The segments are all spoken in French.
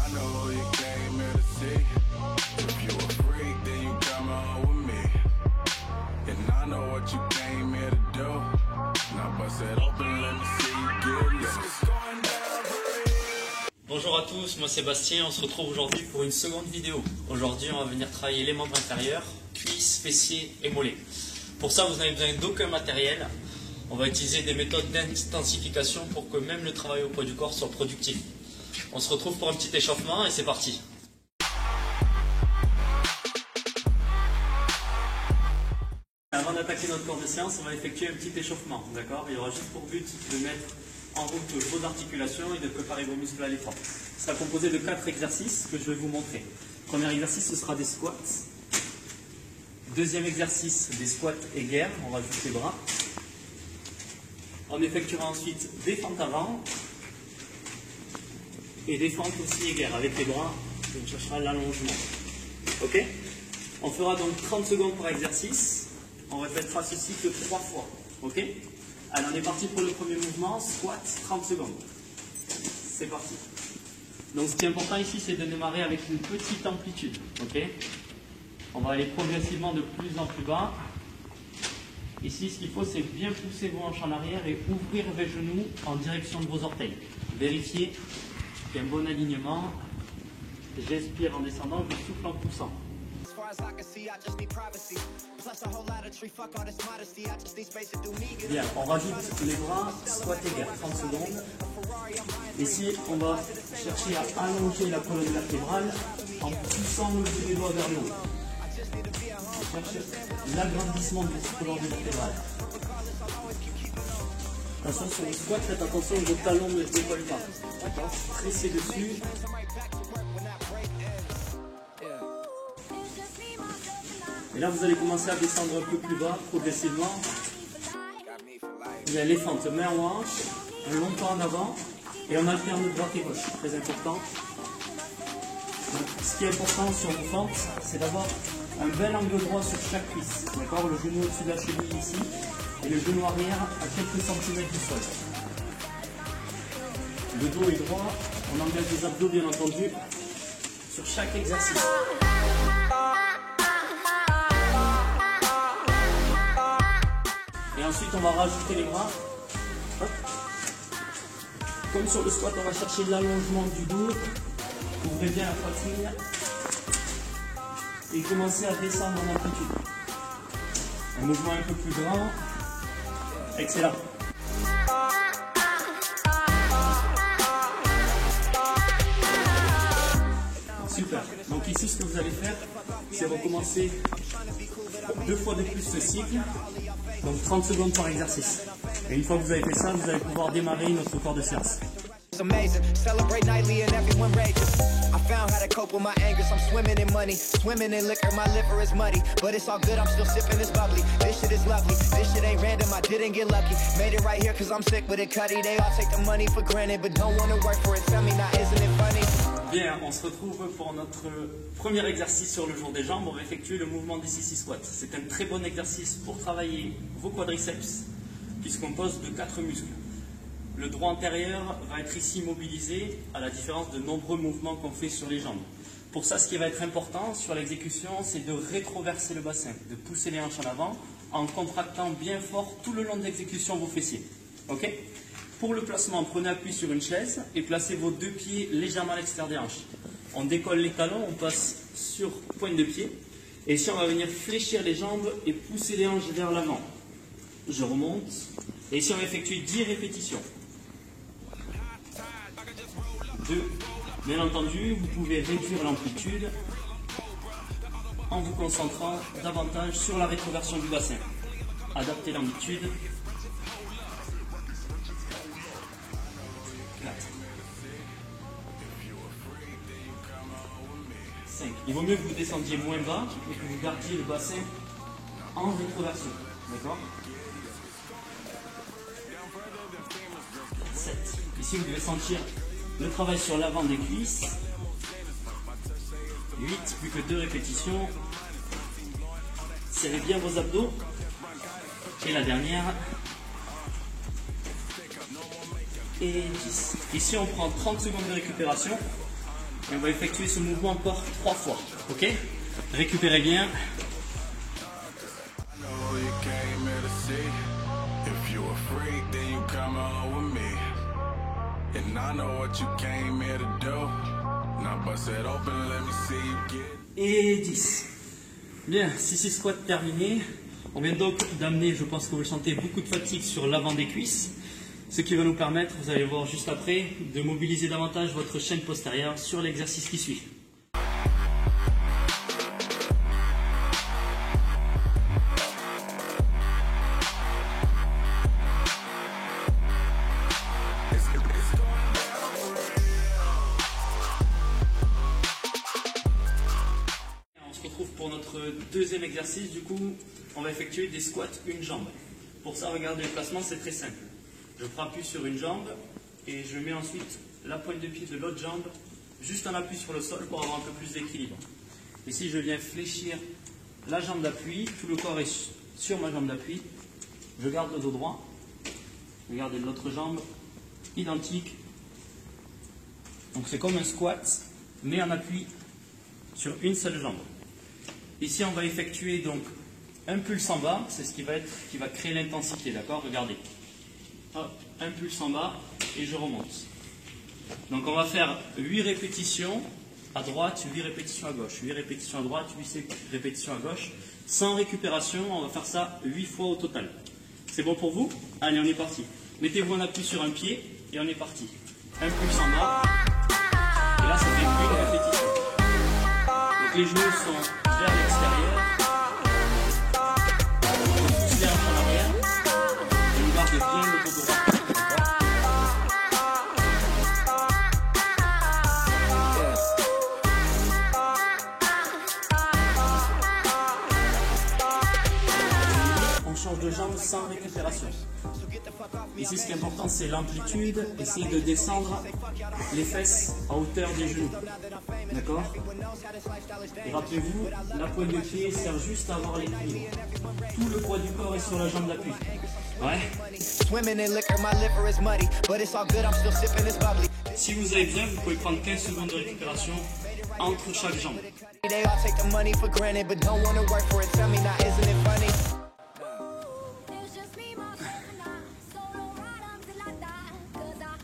I know you came here to see. If you a freak, then you come on with me. And I know what you came here to do. Now bust it open, let me see you get loose. It's going down for real. Bonjour à tous, moi c'est Bastien, on se retrouve aujourd'hui pour une seconde vidéo. Aujourd'hui on va venir travailler les membres inférieurs, cuisses, fessiers et mollets. Pour ça vous n'avez besoin d'aucun matériel. On va utiliser des méthodes d'intensification pour que même le travail au poids du corps soit productif. On se retrouve pour un petit échauffement et c'est parti. Avant d'attaquer notre cours de séance, on va effectuer un petit échauffement, d'accord? Il y aura juste pour but de mettre en route vos articulations et de préparer vos muscles à l'effort. Ce sera composé de 4 exercices que je vais vous montrer. Premier exercice, ce sera des squats. Deuxième exercice, des squats aiguerres, on rajoute les bras. On effectuera ensuite des fentes avant et des fentes aussi aiguerres avec les bras. On cherchera l'allongement. Ok? On fera donc 30 secondes par exercice. On répétera ceci que 3 fois. Ok? Alors on est parti pour le premier mouvement, squat, 30 secondes. C'est parti. Donc ce qui est important ici, c'est de démarrer avec une petite amplitude. Ok? On va aller progressivement de plus en plus bas. Ici, ce qu'il faut, c'est bien pousser vos hanches en arrière et ouvrir les genoux en direction de vos orteils. Vérifiez qu'il y a un bon alignement. J'expire en descendant, je souffle en poussant. Bien, on rajoute les bras, squat égards, 30 secondes. Ici, on va chercher à allonger la colonne vertébrale en poussant le bout des doigts vers le haut. On cherche l'agrandissement de cette colonne vertébrale. Attention sur le squat, faites attention, vos talons ne décollent pas. D'accord ? Pressez dessus. Et là, vous allez commencer à descendre un peu plus bas, progressivement. Vous avez les fentes, main en hanche, un long pas en avant, et on alterne droite et gauche, très important. Donc, ce qui est important sur vos fentes, c'est d'avoir un bel angle droit sur chaque cuisse. D'accord ? Le genou au-dessus de la cheville ici, et le genou arrière à quelques centimètres du sol. Le dos est droit, on engage les abdos bien entendu sur chaque exercice. Et ensuite on va rajouter les bras. Hop. Comme sur le squat, on va chercher l'allongement du dos. Ouvrez bien la poitrine. Et commencez à descendre en amplitude. Un mouvement un peu plus grand. Excellent. Super. Donc ici, ce que vous allez faire, c'est recommencer 2 fois de plus ce cycle. Donc 30 secondes par exercice. Et une fois que vous avez fait ça, vous allez pouvoir démarrer notre cours de séance. Amazing, celebrate nightly and everyone rages. I found how to cope with my anger, so I'm swimming in money, swimming in liquor, my liver is muddy, but it's all good, I'm still sipping this bubbly. This shit is lovely, this shit ain't random, I didn't get lucky. Made it right here cause I'm sick with it, cutty. They all take the money for granted, but don't wanna work for it. Tell me now, isn't it funny? Bien, on se retrouve pour notre premier exercice sur le jour des jambes. On va effectuer le mouvement des sissy squats. C'est un très bon exercice pour travailler vos quadriceps, qui se compose de 4 muscles. Le droit antérieur va être ici mobilisé, à la différence de nombreux mouvements qu'on fait sur les jambes. Pour ça, ce qui va être important sur l'exécution, c'est de rétroverser le bassin, de pousser les hanches en avant, en contractant bien fort tout le long de l'exécution vos fessiers. Ok ? Pour le placement, prenez appui sur une chaise et placez vos 2 pieds légèrement à l'extérieur des hanches. On décolle les talons, on passe sur pointe de pied. Et ici, on va venir fléchir les jambes et pousser les hanches vers l'avant. Je remonte. Et ici, on va effectuer 10 répétitions. 2. Bien entendu, vous pouvez réduire l'amplitude en vous concentrant davantage sur la rétroversion du bassin. Adaptez l'amplitude. 4. 5. Il vaut mieux que vous descendiez moins bas et que vous gardiez le bassin en rétroversion. D'accord ? 7. Ici, vous devez sentir le travail sur l'avant des cuisses. 8. Plus que 2 répétitions. Serrez bien vos abdos. Et la dernière. Et 10. Ici, on prend 30 secondes de récupération. Et on va effectuer ce mouvement encore 3 fois. Ok? Récupérez bien. I know you came here to see. If you a freak, then you come on with me. And I know what you came here to do. Now bust it open, let me see you get. Et 10. Bien, 6 squats terminés. On vient donc d'amener, je pense que vous le sentez, beaucoup de fatigue sur l'avant des cuisses. Ce qui va nous permettre, vous allez voir juste après, de mobiliser davantage votre chaîne postérieure sur l'exercice qui suit. On se retrouve pour notre deuxième exercice. Du coup, on va effectuer des squats une jambe. Pour ça, regardez le placement, c'est très simple. Je prends appui sur une jambe et je mets ensuite la pointe de pied de l'autre jambe juste en appui sur le sol pour avoir un peu plus d'équilibre. Ici, je viens fléchir la jambe d'appui, tout le corps est sur ma jambe d'appui. Je garde le dos droit. Regardez l'autre jambe, identique. Donc c'est comme un squat, mais en appui sur une seule jambe. Ici, on va effectuer donc un pulse en bas, c'est ce qui va créer l'intensité, d'accord? Regardez. Hop, un pulse en bas et je remonte. Donc on va faire 8 répétitions à droite, 8 répétitions à gauche, 8 répétitions à droite, 8 répétitions à gauche. Sans récupération, on va faire ça 8 fois au total. C'est bon pour vous? Allez, on est parti. Mettez-vous en appui sur un pied et on est parti. Un pulse en bas. Et là, ça fait 8 répétitions. Donc les genoux sont vers l'extérieur. De jambes sans récupération. Ici, ce qui est important, c'est l'amplitude. Essayez de descendre les fesses à hauteur des genoux. D'accord? Et rappelez-vous, la pointe de pied sert juste à avoir l'équilibre. Tout le poids du corps est sur la jambe d'appui. Ouais. Si vous avez besoin, vous pouvez prendre 15 secondes de récupération entre chaque jambe.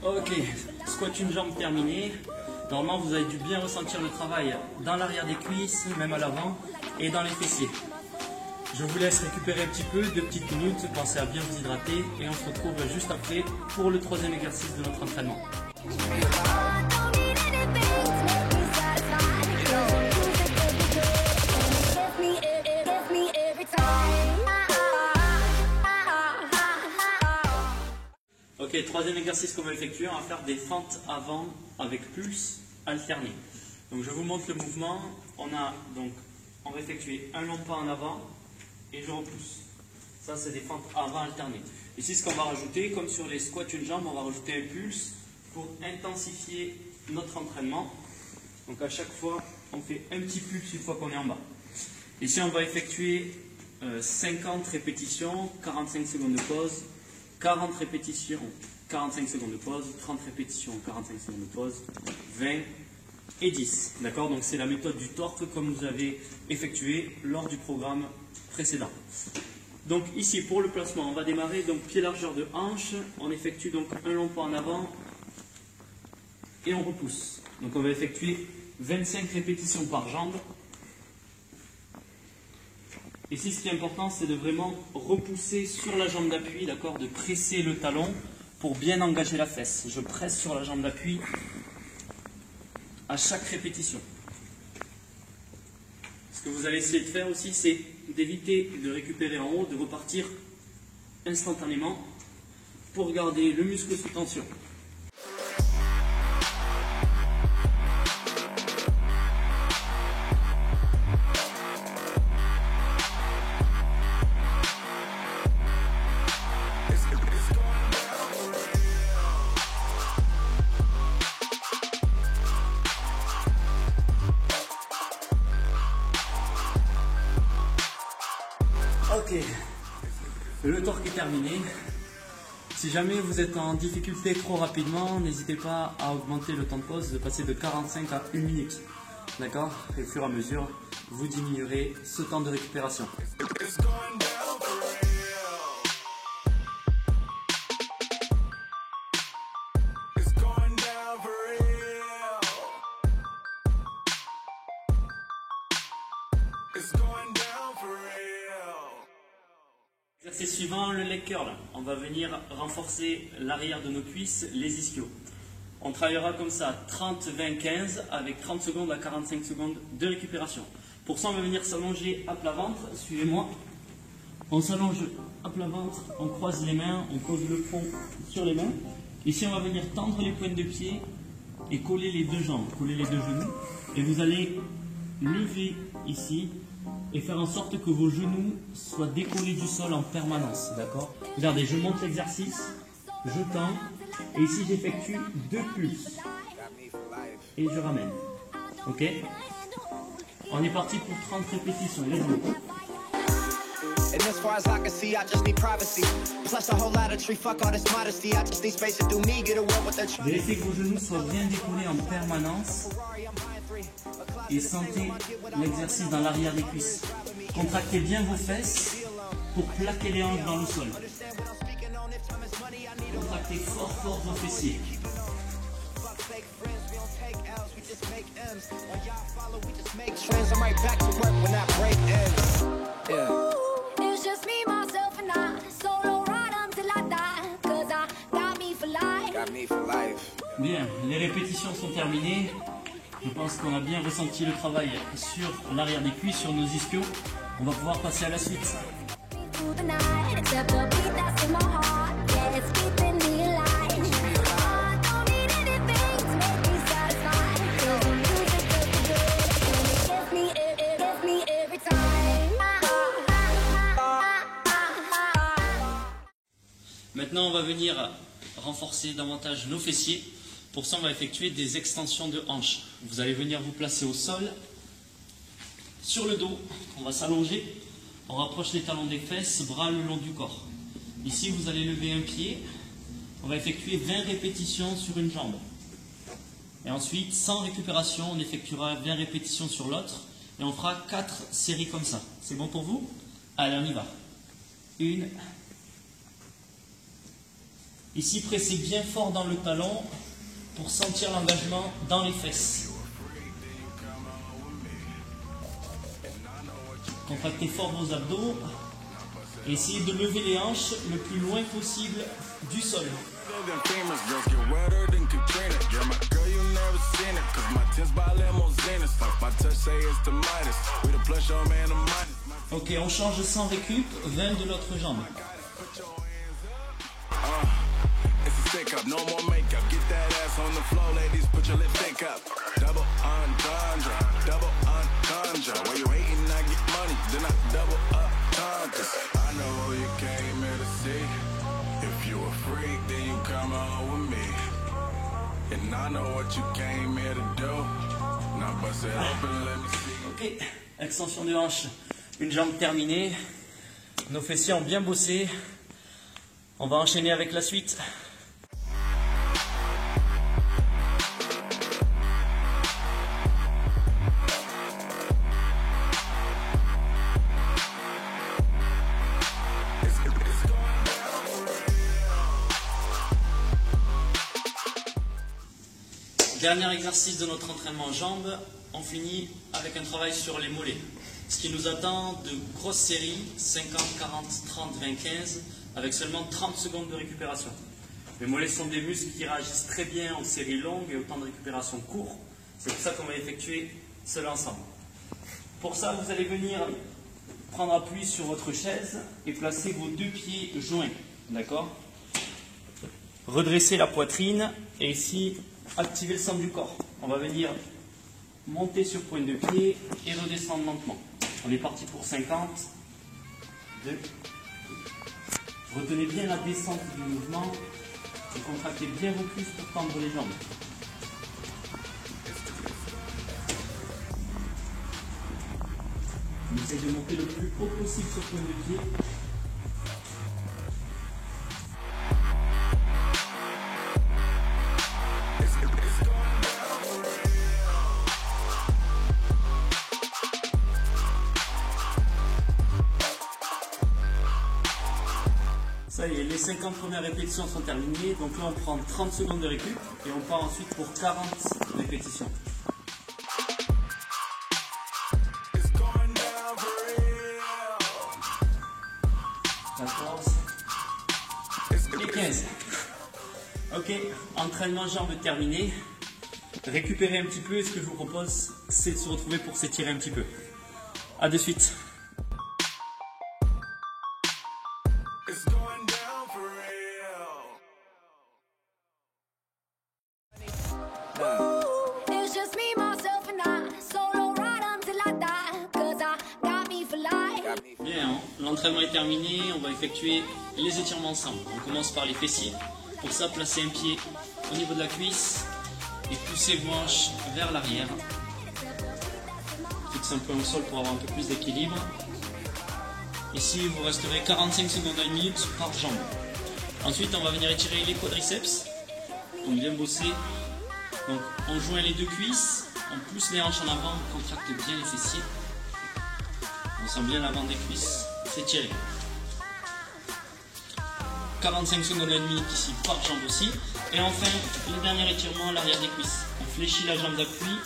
Ok, squat une jambe terminée. Normalement, vous avez dû bien ressentir le travail dans l'arrière des cuisses, même à l'avant, et dans les fessiers. Je vous laisse récupérer un petit peu, 2 petites minutes, pensez à bien vous hydrater, et on se retrouve juste après pour le troisième exercice de notre entraînement. Ok, troisième exercice qu'on va effectuer, on va faire des fentes avant avec pulse alterné. Donc je vous montre le mouvement. On va effectuer un long pas en avant et je repousse. Ça, c'est des fentes avant alternées. Ici, ce qu'on va rajouter, comme sur les squats une jambe, on va rajouter un pulse pour intensifier notre entraînement. Donc à chaque fois, on fait un petit pulse une fois qu'on est en bas. Ici, on va effectuer 50 répétitions, 45 secondes de pause. 40 répétitions, 45 secondes de pause, 30 répétitions, 45 secondes de pause, 20 et 10. D'accord? Donc c'est la méthode du torque comme vous avez effectué lors du programme précédent. Donc ici pour le placement, on va démarrer donc pied largeur de hanche, on effectue donc un long pas en avant et on repousse. Donc on va effectuer 25 répétitions par jambe. Ici, ce qui est important, c'est de vraiment repousser sur la jambe d'appui, d'accord, de presser le talon pour bien engager la fesse. Je presse sur la jambe d'appui à chaque répétition. Ce que vous allez essayer de faire aussi, c'est d'éviter de récupérer en haut, de repartir instantanément pour garder le muscle sous tension. Ok, le torque est terminé. Si jamais vous êtes en difficulté trop rapidement, n'hésitez pas à augmenter le temps de pause, de passer de 45 à 1 minute. D'accord? Et au fur et à mesure, vous diminuerez ce temps de récupération. It's going down for real. It's going down for real. It's going down for real. Exercice suivant, le leg curl. On va venir renforcer l'arrière de nos cuisses, les ischios. On travaillera comme ça 30, 20, 15 avec 30 secondes à 45 secondes de récupération. Pour ça, on va venir s'allonger à plat ventre. Suivez-moi. On s'allonge à plat ventre, on croise les mains, on pose le front sur les mains. Ici, on va venir tendre les pointes de pied et coller les deux jambes, coller les deux genoux. Et vous allez lever ici et faire en sorte que vos genoux soient décollés du sol en permanence. D'accord? Regardez, je monte l'exercice, je tends. Et ici, j'effectue 2 pulses. Et je ramène. Ok? On est parti pour 30 répétitions. Let's go. And as far as I can see, I just need privacy. Plus a whole lot of tree, fuck all this modesty. I just need space to do me, get away with the truth. Vérifiez que vos genoux soient bien décollés en permanence. Et sentez l'exercice dans l'arrière des cuisses. Contractez bien vos fesses pour plaquer les hanches dans le sol. Contractez fort vos fessiers. Trends, I'm right back to work when that break ends. Yeah. It's just me, myself, and I. Solo ride until I die. Cause I got me for life. Got me for life. Bien, les répétitions sont terminées. Je pense qu'on a bien ressenti le travail sur l'arrière des cuisses, sur nos ischios. On va pouvoir passer à la suite. Through the night, except the beat that's in my heart. Yeah, it's keeping me alive. I don't need anything to make me satisfied. 'Cause the music feels good. And it gets me every time. Maintenant, on va venir renforcer davantage nos fessiers. Pour ça, on va effectuer des extensions de hanches. Vous allez venir vous placer au sol, sur le dos. On va s'allonger. On rapproche les talons des fesses, bras le long du corps. Ici, vous allez lever un pied. On va effectuer 20 répétitions sur une jambe. Et ensuite, sans récupération, on effectuera 20 répétitions sur l'autre. Et on fera 4 séries comme ça. C'est bon pour vous? Allez, on y va. 1. Ici, pressez bien fort dans le talon pour sentir l'engagement dans les fesses. Contractez fort vos abdos et essayez de lever les hanches le plus loin possible du sol. Ok, on change sans récup, 20 de l'autre jambe. Stick up, no more makeup. Get that ass on the floor, ladies. Put your lipstick up. Double entendre, double entendre. While you hating, I get money, then I double up entendre. I know you came here to see. If you a freak, then you come on with me. And I know what you came here to do. Now bust it open, let me see. Ok, extension de hanche. Une jambe terminée. Nos fessiers ont bien bossé. On va enchaîner avec la suite. Dernier exercice de notre entraînement en jambes, on finit avec un travail sur les mollets. Ce qui nous attend de grosses séries, 50, 40, 30, 20, 15, avec seulement 30 secondes de récupération. Les mollets sont des muscles qui réagissent très bien en séries longues et au temps de récupération court. C'est pour ça qu'on va effectuer cela ensemble. Pour ça, vous allez venir prendre appui sur votre chaise et placer vos 2 pieds joints. D'accord? Redresser la poitrine et ici, activer le centre du corps. On va venir monter sur pointe de pied et redescendre lentement. On est parti pour 50. 2. Retenez bien la descente du mouvement et contractez bien vos cuisses pour tendre les jambes. On essaye de monter le plus haut possible sur pointe de pied. Ça y est, les 50 premières répétitions sont terminées. Donc là, on prend 30 secondes de récup et on part ensuite pour 40 répétitions. It's going down for real. 14 et 15. Ok, entraînement jambes terminé. Récupérer un petit peu et ce que je vous propose, c'est de se retrouver pour s'étirer un petit peu. A de suite. It's going down for real. It's just me, myself, and I. Solo ride until I die. 'Cause I got me for life. Bien, hein, l'entraînement est terminé, on va effectuer les étirements ensemble. On commence par les fessiers. Pour ça, placez un pied au niveau de la cuisse et poussez vos hanches vers l'arrière. Fixez un peu au sol pour avoir un peu plus d'équilibre. Ici, vous resterez 45 secondes à 1 minute par jambe. Ensuite, on va venir étirer les quadriceps. Donc bien bosser. Donc on joint les deux cuisses, on pousse les hanches en avant, on contracte bien les fessiers. On sent bien l'avant des cuisses s'étirer. 45 secondes à 1 minute ici par jambe aussi. Et enfin, le dernier étirement à l'arrière des cuisses. On fléchit la jambe d'appui,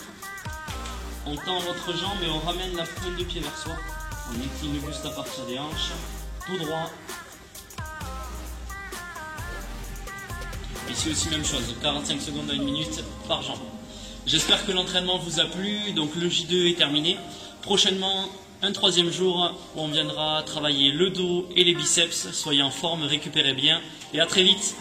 on tend l'autre jambe et on ramène la pointe de pied vers soi. On incline le buste à partir des hanches, tout droit. Ici aussi même chose, 45 secondes à 1 minute par jambe. J'espère que l'entraînement vous a plu, donc le J2 est terminé. Prochainement, un 3e jour où on viendra travailler le dos et les biceps. Soyez en forme, récupérez bien et à très vite.